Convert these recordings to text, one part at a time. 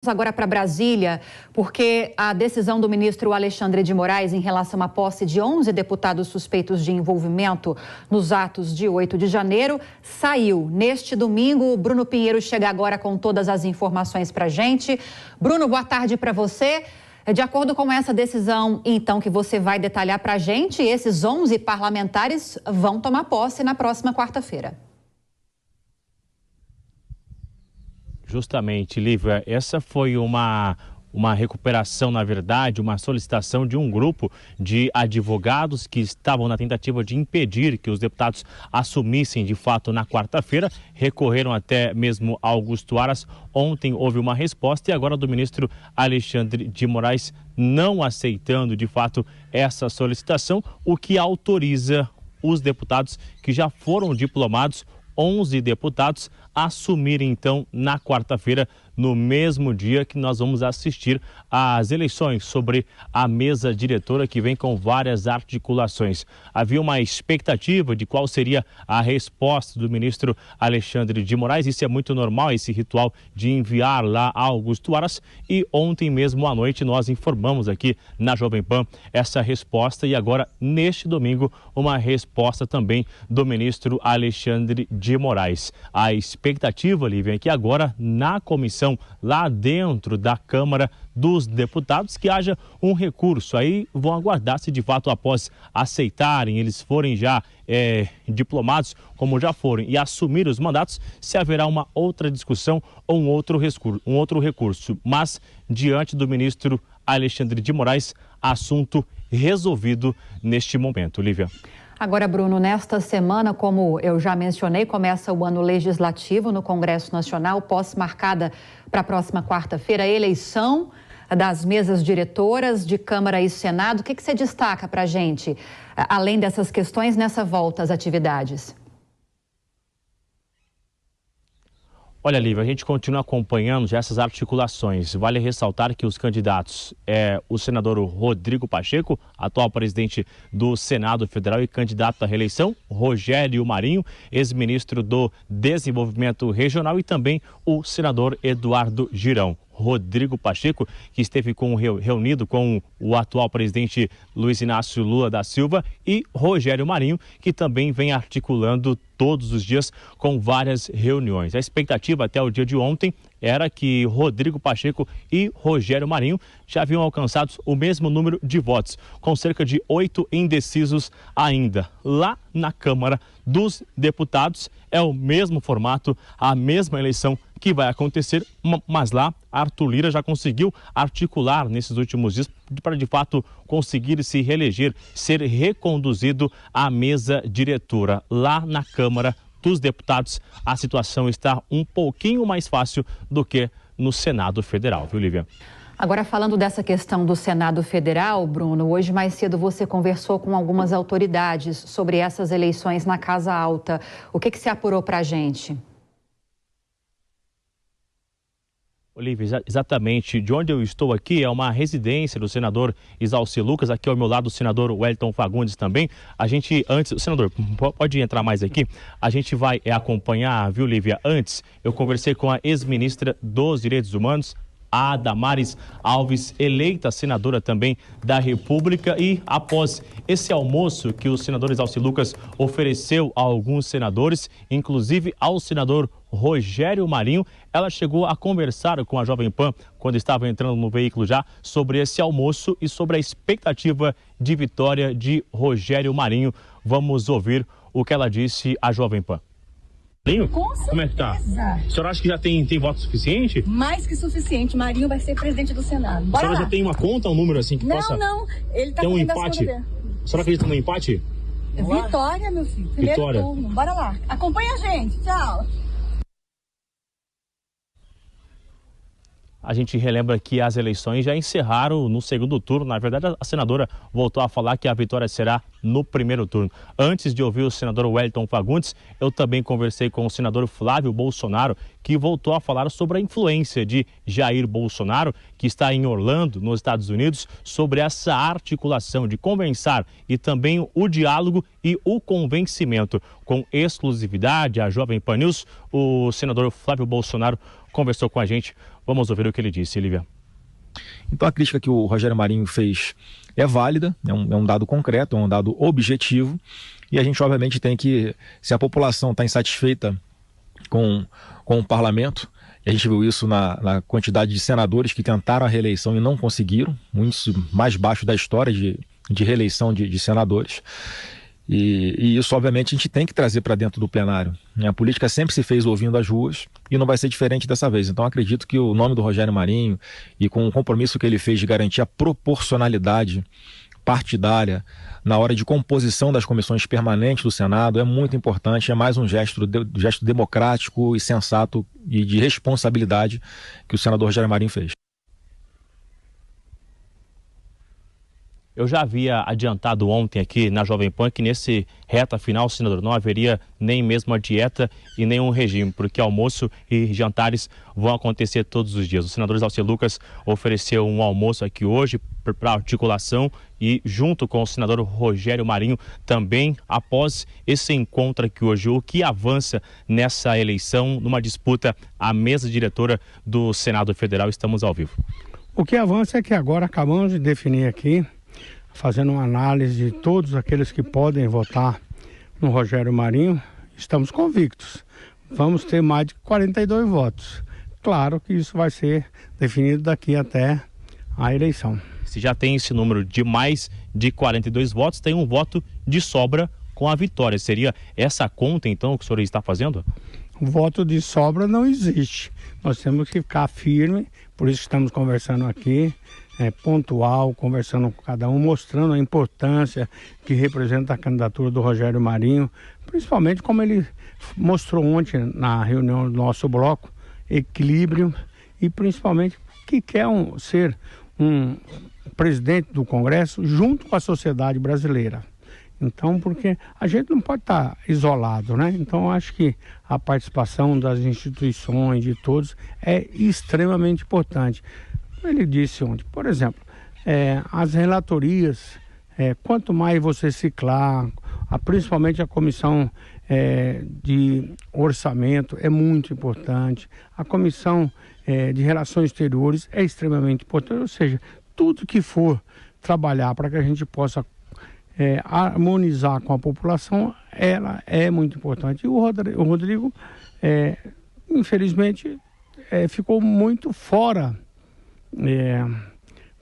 Agora para Brasília, porque a decisão do ministro Alexandre de Moraes em relação à posse de 11 deputados suspeitos de envolvimento nos atos de 8 de janeiro saiu. Neste domingo, o Bruno Pinheiro chega agora com todas as informações para a gente. Bruno, boa tarde para você. De acordo com essa decisão, então, que você vai detalhar para a gente, esses 11 parlamentares vão tomar posse na próxima quarta-feira. Justamente, Lívia, essa foi uma recuperação, na verdade, uma solicitação de um grupo de advogados que estavam na tentativa de impedir que os deputados assumissem de fato na quarta-feira, recorreram até mesmo a Augusto Aras. Ontem houve uma resposta e agora do ministro Alexandre de Moraes não aceitando de fato essa solicitação, o que autoriza os deputados que já foram diplomados, 11 deputados, assumirem então na quarta-feira, no mesmo dia que nós vamos assistir às eleições sobre a mesa diretora, que vem com várias articulações. Havia uma expectativa de qual seria a resposta do ministro Alexandre de Moraes. Isso é muito normal, esse ritual de enviar lá a Augusto Aras, e ontem mesmo à noite nós informamos aqui na Jovem Pan essa resposta, e agora neste domingo uma resposta também do ministro Alexandre de Moraes. A expectativa, Lívia, é que agora na comissão lá dentro da Câmara dos Deputados que haja um recurso. Aí vão aguardar se de fato, após aceitarem, eles forem já diplomados, como já foram, e assumir os mandatos, se haverá uma outra discussão ou um outro recurso. Mas, diante do ministro Alexandre de Moraes, assunto resolvido neste momento. Lívia. Agora, Bruno, nesta semana, como eu já mencionei, começa o ano legislativo no Congresso Nacional, posse marcada para a próxima quarta-feira, a eleição das mesas diretoras de Câmara e Senado. O que você destaca para a gente, além dessas questões, nessa volta às atividades? Olha, Lívia, a gente continua acompanhando já essas articulações. Vale ressaltar que os candidatos o senador Rodrigo Pacheco, atual presidente do Senado Federal e candidato à reeleição, Rogério Marinho, ex-ministro do Desenvolvimento Regional, e também o senador Eduardo Girão. Rodrigo Pacheco, que esteve reunido com o atual presidente Luiz Inácio Lula da Silva, e Rogério Marinho, que também vem articulando todos os dias com várias reuniões. A expectativa até o dia de ontem era que Rodrigo Pacheco e Rogério Marinho já haviam alcançado o mesmo número de votos, com cerca de 8 indecisos ainda. Lá na Câmara dos Deputados é o mesmo formato, a mesma eleição que vai acontecer, mas lá Arthur Lira já conseguiu articular nesses últimos dias para de fato conseguir se reeleger, ser reconduzido à mesa diretora. Lá na Câmara dos Deputados, a situação está um pouquinho mais fácil do que no Senado Federal, viu, Lívia? Agora, falando dessa questão do Senado Federal, Bruno, hoje mais cedo você conversou com algumas autoridades sobre essas eleições na Casa Alta. O que você apurou para a gente? Olívia, exatamente de onde eu estou aqui é uma residência do senador Exalci Lucas. Aqui ao meu lado o senador Wellington Fagundes também. A gente antes, senador, pode entrar mais aqui? A gente vai acompanhar, viu, Lívia? Antes eu conversei com a ex-ministra dos Direitos Humanos, a Damares Alves, eleita senadora também da República, e após esse almoço que o senador Exalci Lucas ofereceu a alguns senadores, inclusive ao senador Rogério Marinho, ela chegou a conversar com a Jovem Pan, quando estava entrando no veículo já, sobre esse almoço e sobre a expectativa de vitória de Rogério Marinho. Vamos ouvir o que ela disse à Jovem Pan. Com certeza. Como é que tá? A senhora acha que já tem voto suficiente? Mais que suficiente. Marinho vai ser presidente do Senado. Bora A senhora lá. já tem uma conta, um número assim que possa... Não. Ele tá Tem um fazendo as empate? contas dele. A senhora acredita no empate? Vitória, meu filho. Primeiro Vitória. turno. Bora lá. Acompanha a gente. Tchau. A gente relembra que as eleições já encerraram no segundo turno. Na verdade, a senadora voltou a falar que a vitória será no primeiro turno. Antes de ouvir o senador Wellington Fagundes, eu também conversei com o senador Flávio Bolsonaro, que voltou a falar sobre a influência de Jair Bolsonaro, que está em Orlando, nos Estados Unidos, sobre essa articulação de conversar e também o diálogo e o convencimento. Com exclusividade, a Jovem Pan News, o senador Flávio Bolsonaro conversou com a gente. Vamos ouvir o que ele disse, Lívia. Então a crítica que o Rogério Marinho fez é válida, é um dado concreto, é um dado objetivo, e a gente obviamente tem que, se a população está insatisfeita com o parlamento, e a gente viu isso na quantidade de senadores que tentaram a reeleição e não conseguiram, o índice mais baixo da história de reeleição de senadores. E isso, obviamente, a gente tem que trazer para dentro do plenário. A política sempre se fez ouvindo as ruas e não vai ser diferente dessa vez. Então, acredito que o nome do Rogério Marinho e com o compromisso que ele fez de garantir a proporcionalidade partidária na hora de composição das comissões permanentes do Senado é muito importante, é mais um gesto democrático e sensato e de responsabilidade que o senador Rogério Marinho fez. Eu já havia adiantado ontem aqui na Jovem Pan que nesse reta final, senador, não haveria nem mesmo a dieta e nem um regime, porque almoço e jantares vão acontecer todos os dias. O senador Zalci Lucas ofereceu um almoço aqui hoje para articulação e junto com o senador Rogério Marinho também após esse encontro aqui hoje. O que avança nessa eleição, numa disputa à mesa diretora do Senado Federal? Estamos ao vivo. O que avança é que agora acabamos de definir aqui, fazendo uma análise de todos aqueles que podem votar no Rogério Marinho, estamos convictos. Vamos ter mais de 42 votos. Claro que isso vai ser definido daqui até a eleição. Se já tem esse número de mais de 42 votos, tem um voto de sobra com a vitória. Seria essa conta, então, que o senhor está fazendo? O voto de sobra não existe. Nós temos que ficar firme, por isso estamos conversando aqui, pontual, conversando com cada um, mostrando a importância que representa a candidatura do Rogério Marinho, principalmente como ele mostrou ontem na reunião do nosso bloco, equilíbrio e principalmente que quer ser um presidente do Congresso junto com a sociedade brasileira. Então, porque a gente não pode estar isolado, né? Então, eu acho que a participação das instituições, de todos, é extremamente importante. Ele disse ontem, por exemplo, as relatorias, quanto mais você ciclar, principalmente a comissão de orçamento é muito importante, a comissão de relações exteriores é extremamente importante, ou seja, tudo que for trabalhar para que a gente possa harmonizar com a população, ela é muito importante. E o Rodrigo, infelizmente, ficou muito fora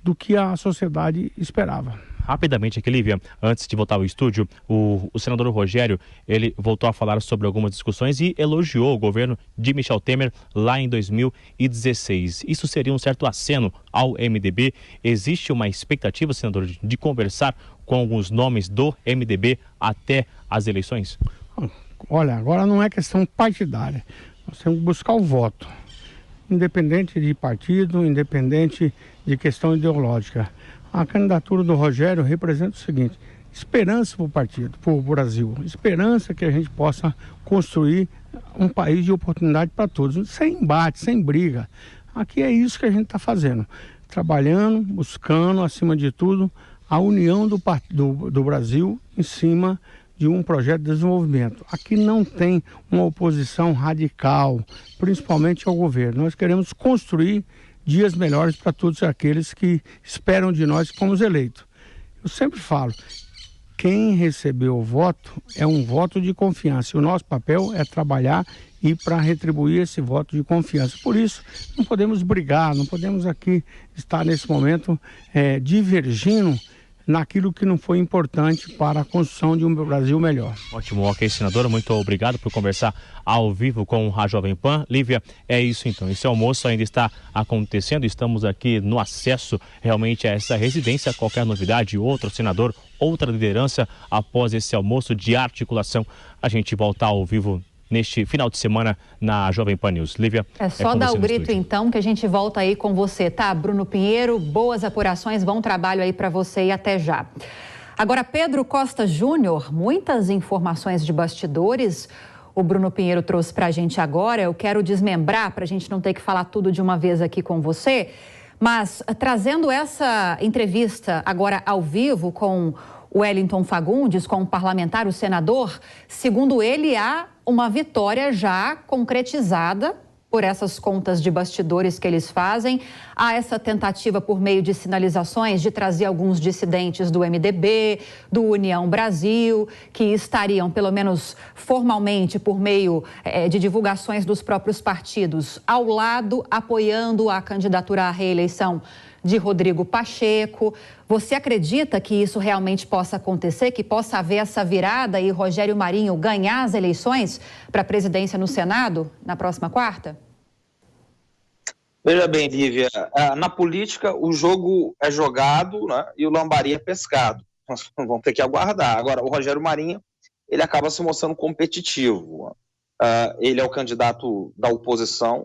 do que a sociedade esperava. Rapidamente aqui, Lívia, antes de voltar ao estúdio, o senador Rogério, ele voltou a falar sobre algumas discussões e elogiou o governo de Michel Temer lá em 2016. Isso seria um certo aceno ao MDB? Existe uma expectativa, senador, de conversar com alguns nomes do MDB até as eleições? Olha, agora não é questão partidária. Nós temos que buscar o voto, independente de partido, independente de questão ideológica. A candidatura do Rogério representa o seguinte: esperança para o partido, para o Brasil, esperança que a gente possa construir um país de oportunidade para todos, sem embate, sem briga. Aqui é isso que a gente está fazendo, trabalhando, buscando, acima de tudo, a união do Brasil em cima de um projeto de desenvolvimento. Aqui não tem uma oposição radical, principalmente ao governo. Nós queremos construir dias melhores para todos aqueles que esperam de nós que fomos eleitos. Eu sempre falo, quem recebeu o voto é um voto de confiança. O nosso papel é trabalhar e para retribuir esse voto de confiança. Por isso, não podemos brigar, não podemos aqui estar nesse momento divergindo naquilo que não foi importante para a construção de um Brasil melhor. Ótimo, ok, senadora, muito obrigado por conversar ao vivo com a Jovem Pan. Lívia, é isso então, esse almoço ainda está acontecendo, estamos aqui no acesso realmente a essa residência. Qualquer novidade, outro senador, outra liderança após esse almoço de articulação, a gente volta ao vivo neste final de semana na Jovem Pan News. Lívia, é só dar o grito então que a gente volta aí com você, tá? Bruno Pinheiro, boas apurações, bom trabalho aí para você e até já. Agora, Pedro Costa Júnior, muitas informações de bastidores o Bruno Pinheiro trouxe para a gente agora. Eu quero desmembrar para a gente não ter que falar tudo de uma vez aqui com você, mas trazendo essa entrevista agora ao vivo com o Wellington Fagundes, com o parlamentar, o senador, segundo ele, há uma vitória já concretizada por essas contas de bastidores que eles fazem. Há essa tentativa por meio de sinalizações de trazer alguns dissidentes do MDB, do União Brasil, que estariam, pelo menos formalmente, por meio de divulgações dos próprios partidos, ao lado, apoiando a candidatura à reeleição de Rodrigo Pacheco. Você acredita que isso realmente possa acontecer, que possa haver essa virada e Rogério Marinho ganhar as eleições para a presidência no Senado na próxima quarta? Veja bem, Lívia, na política o jogo é jogado, né, e o lambari é pescado. Nós vamos ter que aguardar. Agora, o Rogério Marinho, ele acaba se mostrando competitivo. Ele é o candidato da oposição,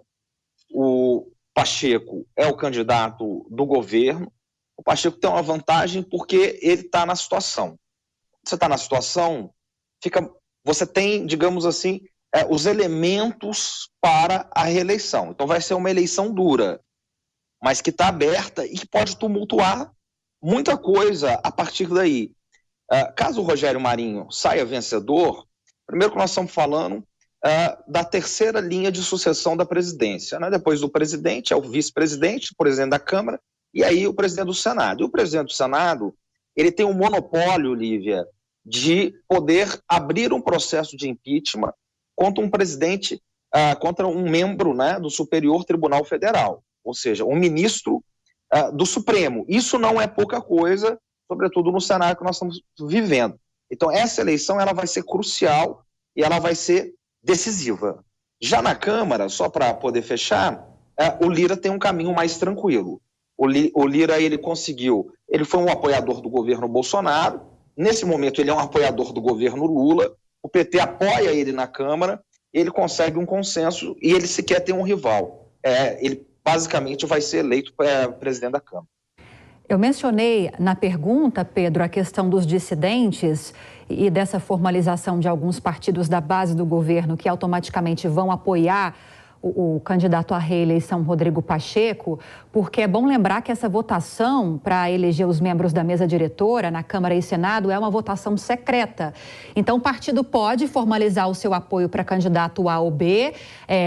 o Pacheco é o candidato do governo. O Pacheco tem uma vantagem porque ele está na situação. Você está na situação, você tem, digamos assim, os elementos para a reeleição. Então vai ser uma eleição dura, mas que está aberta e que pode tumultuar muita coisa a partir daí. Caso o Rogério Marinho saia vencedor, primeiro que nós estamos falando da terceira linha de sucessão da presidência, né? Depois do presidente é o vice-presidente, o presidente da Câmara, e aí o presidente do Senado. E o presidente do Senado, ele tem um monopólio, Lívia, de poder abrir um processo de impeachment contra um presidente, contra um membro, né, do Superior Tribunal Federal, ou seja, um ministro do Supremo. Isso não é pouca coisa, sobretudo no cenário que nós estamos vivendo. Então essa eleição ela vai ser crucial e ela vai ser decisiva. Já na Câmara, só para poder fechar, o Lira tem um caminho mais tranquilo. O Lira, ele foi um apoiador do governo Bolsonaro, nesse momento ele é um apoiador do governo Lula, o PT apoia ele na Câmara, ele consegue um consenso e ele sequer tem um rival. Ele basicamente vai ser eleito presidente da Câmara. Eu mencionei na pergunta, Pedro, a questão dos dissidentes e dessa formalização de alguns partidos da base do governo que automaticamente vão apoiar o candidato à reeleição Rodrigo Pacheco, porque é bom lembrar que essa votação para eleger os membros da mesa diretora na Câmara e Senado é uma votação secreta. Então, o partido pode formalizar o seu apoio para candidato A ou B,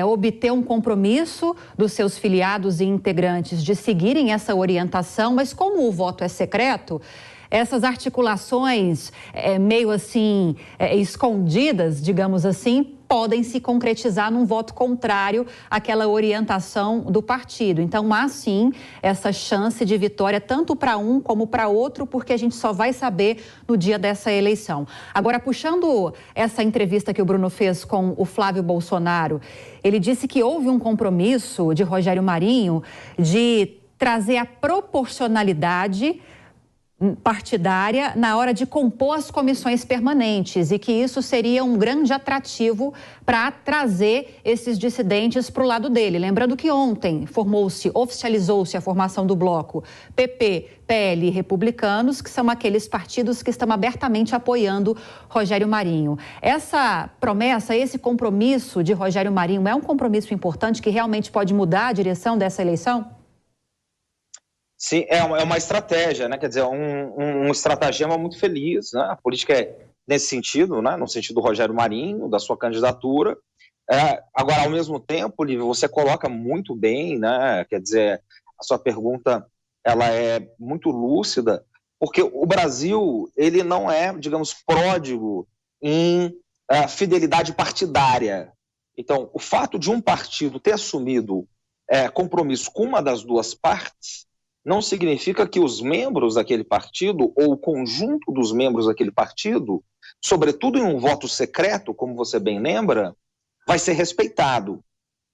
obter um compromisso dos seus filiados e integrantes de seguirem essa orientação, mas como o voto é secreto, essas articulações meio assim escondidas, digamos assim, podem se concretizar num voto contrário àquela orientação do partido. Então, há sim essa chance de vitória tanto para um como para outro, porque a gente só vai saber no dia dessa eleição. Agora, puxando essa entrevista que o Bruno fez com o Flávio Bolsonaro, ele disse que houve um compromisso de Rogério Marinho de trazer a proporcionalidade partidária na hora de compor as comissões permanentes e que isso seria um grande atrativo para trazer esses dissidentes para o lado dele. Lembrando que ontem oficializou-se a formação do bloco PP, PL e Republicanos, que são aqueles partidos que estão abertamente apoiando Rogério Marinho. Essa promessa, esse compromisso de Rogério Marinho é um compromisso importante que realmente pode mudar a direção dessa eleição? Sim, é uma estratégia, né? Quer dizer, um estratagema muito feliz, né? A política é nesse sentido, né? No sentido do Rogério Marinho, da sua candidatura. Agora, ao mesmo tempo, Lívia, você coloca muito bem, né? Quer dizer, a sua pergunta ela é muito lúcida, porque o Brasil ele não é, digamos, pródigo em fidelidade partidária. Então, o fato de um partido ter assumido compromisso com uma das duas partes não significa que os membros daquele partido, ou o conjunto dos membros daquele partido, sobretudo em um voto secreto, como você bem lembra, vai ser respeitado.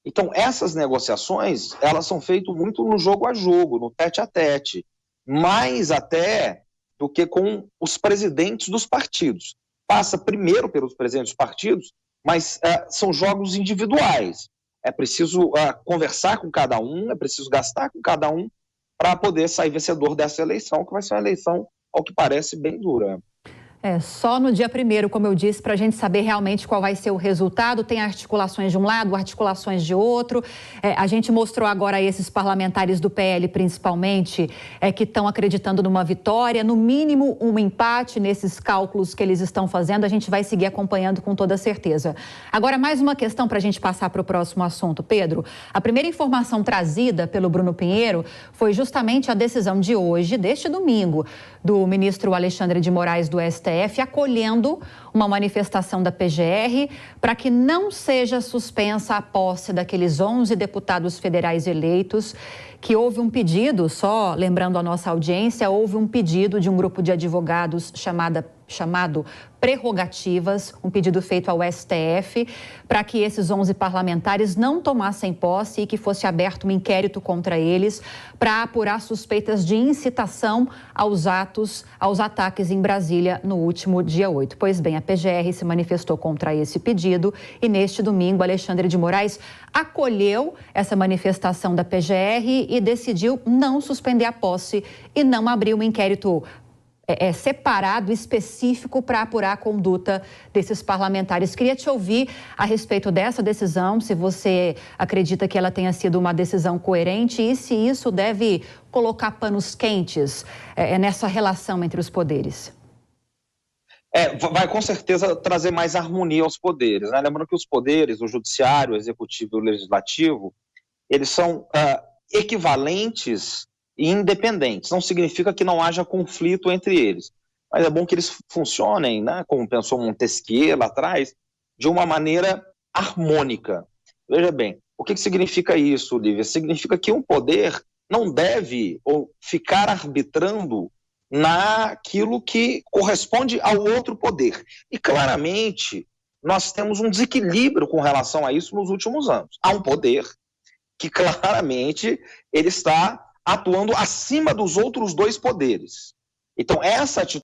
Então, essas negociações, elas são feitas muito no jogo a jogo, no tete a tete, mais até do que com os presidentes dos partidos. Passa primeiro pelos presidentes dos partidos, mas são jogos individuais. É preciso conversar com cada um, é preciso gastar com cada um, para poder sair vencedor dessa eleição, que vai ser uma eleição ao que parece, bem dura. Só no dia 1º, como eu disse, para a gente saber realmente qual vai ser o resultado. Tem articulações de um lado, articulações de outro. A gente mostrou agora esses parlamentares do PL, principalmente, que estão acreditando numa vitória, no mínimo um empate nesses cálculos que eles estão fazendo. A gente vai seguir acompanhando com toda certeza. Agora, mais uma questão para a gente passar para o próximo assunto, Pedro. A primeira informação trazida pelo Bruno Pinheiro foi justamente a decisão de hoje, deste domingo, do ministro Alexandre de Moraes do STF, acolhendo uma manifestação da PGR para que não seja suspensa a posse daqueles 11 deputados federais eleitos, que houve um pedido, só lembrando a nossa audiência, houve um pedido de um grupo de advogados chamado Prerrogativas, um pedido feito ao STF, para que esses 11 parlamentares não tomassem posse e que fosse aberto um inquérito contra eles para apurar suspeitas de incitação aos ataques em Brasília no último dia 8. Pois bem, a PGR se manifestou contra esse pedido e neste domingo Alexandre de Moraes acolheu essa manifestação da PGR e decidiu não suspender a posse e não abrir um inquérito separado, específico, para apurar a conduta desses parlamentares. Queria te ouvir a respeito dessa decisão, se você acredita que ela tenha sido uma decisão coerente e se isso deve colocar panos quentes nessa relação entre os poderes. Vai com certeza trazer mais harmonia aos poderes, né? Lembrando que os poderes, o judiciário, o executivo e o legislativo, eles são equivalentes e independentes. Não significa que não haja conflito entre eles, mas é bom que eles funcionem, né, como pensou Montesquieu lá atrás, de uma maneira harmônica. Veja bem, o que significa isso, Lívia? Significa que um poder não deve ficar arbitrando naquilo que corresponde ao outro poder. E claramente nós temos um desequilíbrio com relação a isso nos últimos anos. Há um poder que claramente ele está atuando acima dos outros dois poderes. Então, essa atitude